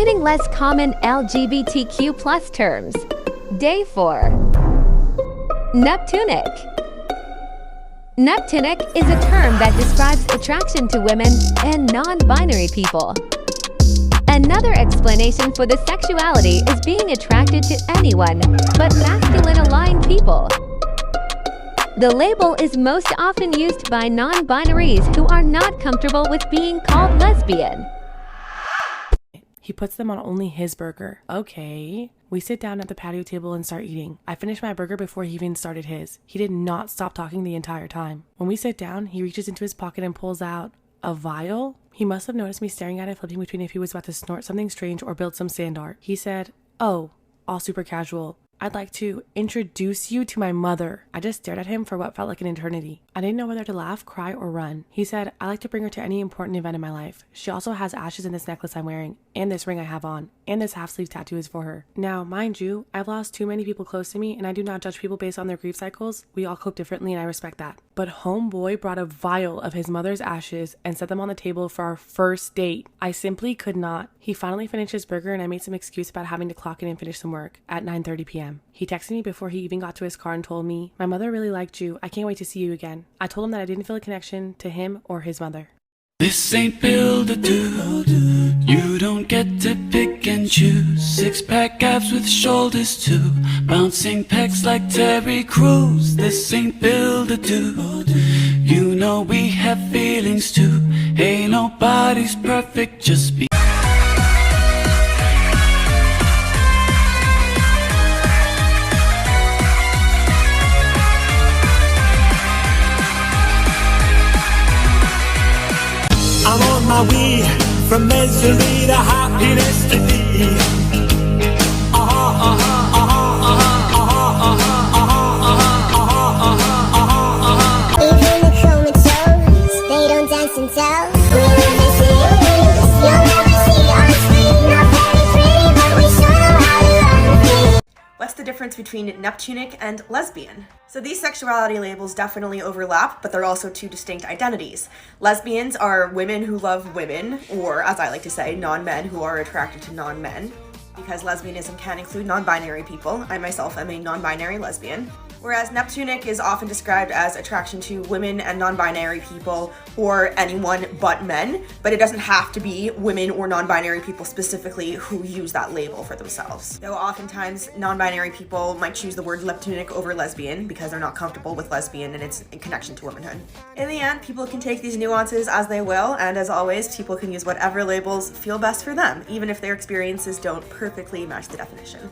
Explaining less common LGBTQ plus terms. Day 4. Neptunic. Neptunic is a term that describes attraction to women and non-binary people. Another explanation for the sexuality is being attracted to anyone but masculine-aligned people. The label is most often used by non-binaries who are not comfortable with being called lesbian. He puts them on only his burger. Okay. We sit down at the patio table and start eating. I finish my burger before he even started his. He did not stop talking the entire time. When we sit down, he reaches into his pocket and pulls out a vial. He must have noticed me staring at it, flipping between if he was about to snort something strange or build some sand art. He said, "Oh," all super casual, "I'd like to introduce you to my mother." I just stared at him for what felt like an eternity. I didn't know whether to laugh, cry, or run. He said, "I like to bring her to any important event in my life. She also has ashes in this necklace I'm wearing, and this ring I have on, and this half-sleeve tattoo is for her." Now, mind you, I've lost too many people close to me, and I do not judge people based on their grief cycles. We all cope differently, and I respect that. But homeboy brought a vial of his mother's ashes and set them on the table for our first date. I simply could not. He finally finished his burger, and I made some excuse about having to clock in and finish some work at 9:30 p.m. He texted me before he even got to his car and told me, "My mother really liked you. I can't wait to see you again." I told him that I didn't feel a connection to him or his mother. This ain't build-a-do. You don't get to pick and choose. Six-pack abs with shoulders too. Bouncing pecs like Terry Crews. This ain't build-a-do. You know we have feelings too. Ain't nobody's perfect, just be. I'm on my way from misery to happiness to thee. Even the comatose, they don't dance and tell. We live in cities, you'll never see on screen. Not very pretty, but we sure know how to run free. What's the difference between Neptunic and lesbian? So these sexuality labels definitely overlap, but they're also two distinct identities. Lesbians are women who love women, or as I like to say, non-men who are attracted to non-men, because lesbianism can include non-binary people. I myself am a non-binary lesbian. Whereas Neptunic is often described as attraction to women and non-binary people, or anyone but men, but it doesn't have to be women or non-binary people specifically who use that label for themselves. Though oftentimes non-binary people might choose the word Neptunic over lesbian because they're not comfortable with lesbian and its connection to womanhood. In the end, people can take these nuances as they will, and as always, people can use whatever labels feel best for them, even if their experiences don't perfectly match the definition.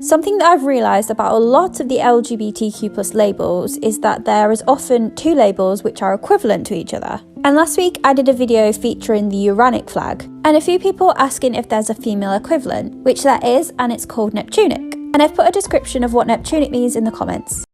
Something that I've realised about a lot of the LGBTQ plus labels is that there is often two labels which are equivalent to each other. And last week I did a video featuring the Uranic flag, and a few people asking if there's a female equivalent, which there is, and it's called Neptunic. And I've put a description of what Neptunic means in the comments.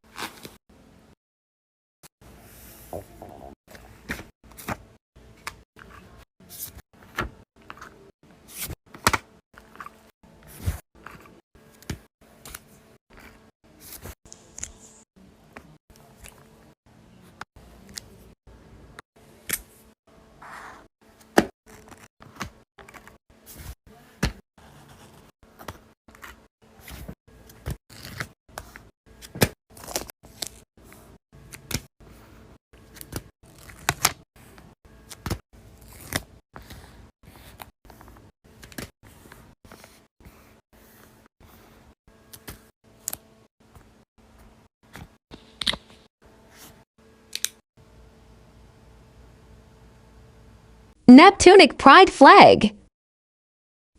Neptunic pride flag.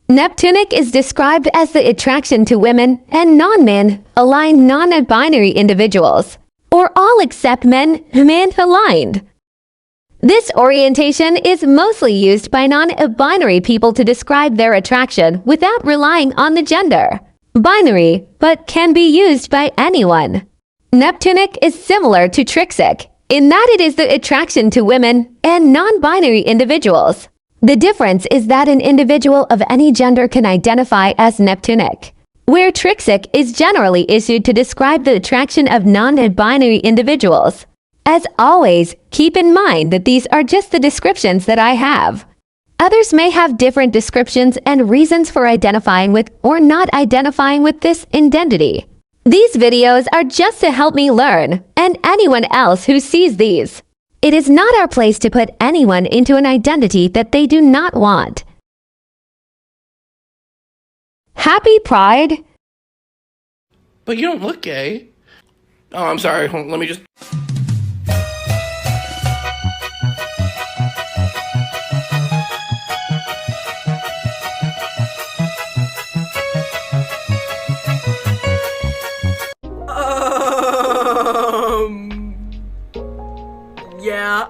Neptunic is described as the attraction to women and non-men aligned non-binary individuals, or all except men aligned. This orientation is mostly used by non-binary people to describe their attraction without relying on the gender. Binary, but can be used by anyone. Neptunic is similar to Trixic, in that it is the attraction to women and non-binary individuals. The difference is that an individual of any gender can identify as Neptunic, where trixic is generally issued to describe the attraction of non-binary individuals. As always, keep in mind that these are just the descriptions that I have. Others may have different descriptions and reasons for identifying with or not identifying with this identity. These videos are just to help me learn, and anyone else who sees these. It is not our place to put anyone into an identity that they do not want. Happy Pride! But you don't look gay. Oh, I'm sorry. Hold on, let me just... Yeah,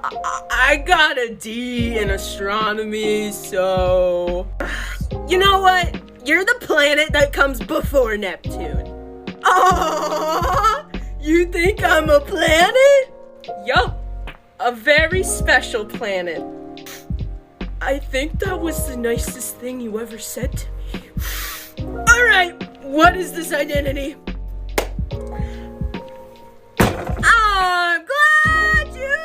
I got a D in astronomy, so... You know what? You're the planet that comes before Neptune. Aww! You think I'm a planet? Yup, a very special planet. I think that was the nicest thing you ever said to me. Alright, what is this identity? I'm glad you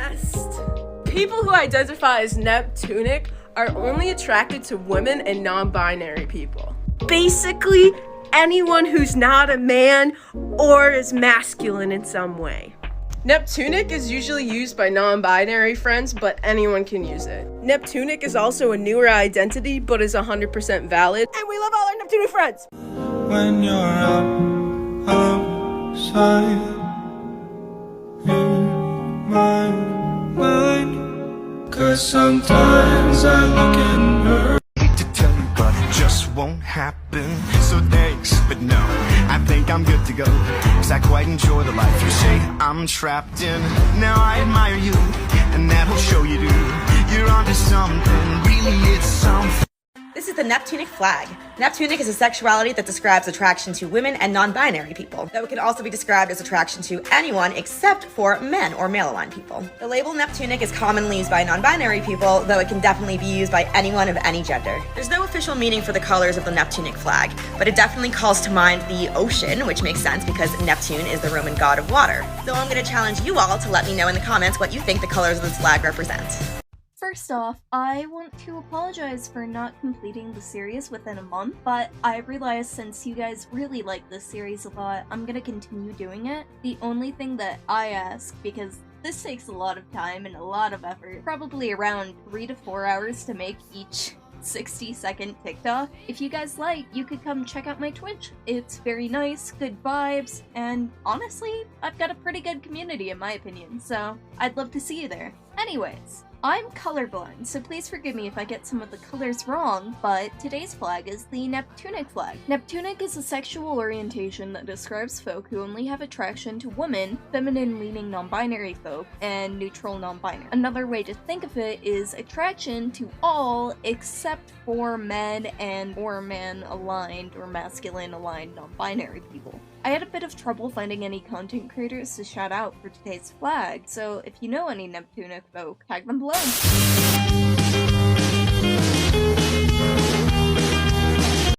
asked! People who identify as Neptunic are only attracted to women and non-binary people. Basically, anyone who's not a man or is masculine in some way. Neptunic is usually used by non-binary friends, but anyone can use it. Neptunic is also a newer identity, but is 100% valid, and we love all our Neptunic friends! When you're outside in my mind, 'cause sometimes I look in her. To tell you, but it just won't happen. So thanks, but no, I think I'm good to go. 'Cause I quite enjoy the life you say I'm trapped in. Now I admire you, and that'll show you do. You're onto something, really it's something. This is the Neptunic flag. Neptunic is a sexuality that describes attraction to women and non-binary people, though it can also be described as attraction to anyone except for men or male-aligned people. The label Neptunic is commonly used by non-binary people, though it can definitely be used by anyone of any gender. There's no official meaning for the colors of the Neptunic flag, but it definitely calls to mind the ocean, which makes sense because Neptune is the Roman god of water. So I'm going to challenge you all to let me know in the comments what you think the colors of this flag represent. First off, I want to apologize for not completing the series within a month, but I realized since you guys really like this series a lot, I'm gonna continue doing it. The only thing that I ask, because this takes a lot of time and a lot of effort, probably around 3 to 4 hours to make each 60-second TikTok. If you guys like, you could come check out my Twitch. It's very nice, good vibes, and honestly, I've got a pretty good community in my opinion, so I'd love to see you there. Anyways, I'm colorblind, so please forgive me if I get some of the colors wrong, but today's flag is the Neptunic flag. Neptunic is a sexual orientation that describes folk who only have attraction to women, feminine-leaning non-binary folk, and neutral non-binary. Another way to think of it is attraction to all except for men and or man-aligned or masculine-aligned non-binary people. I had a bit of trouble finding any content creators to shout out for today's flag, so if you know any Neptunic folk, tag them below.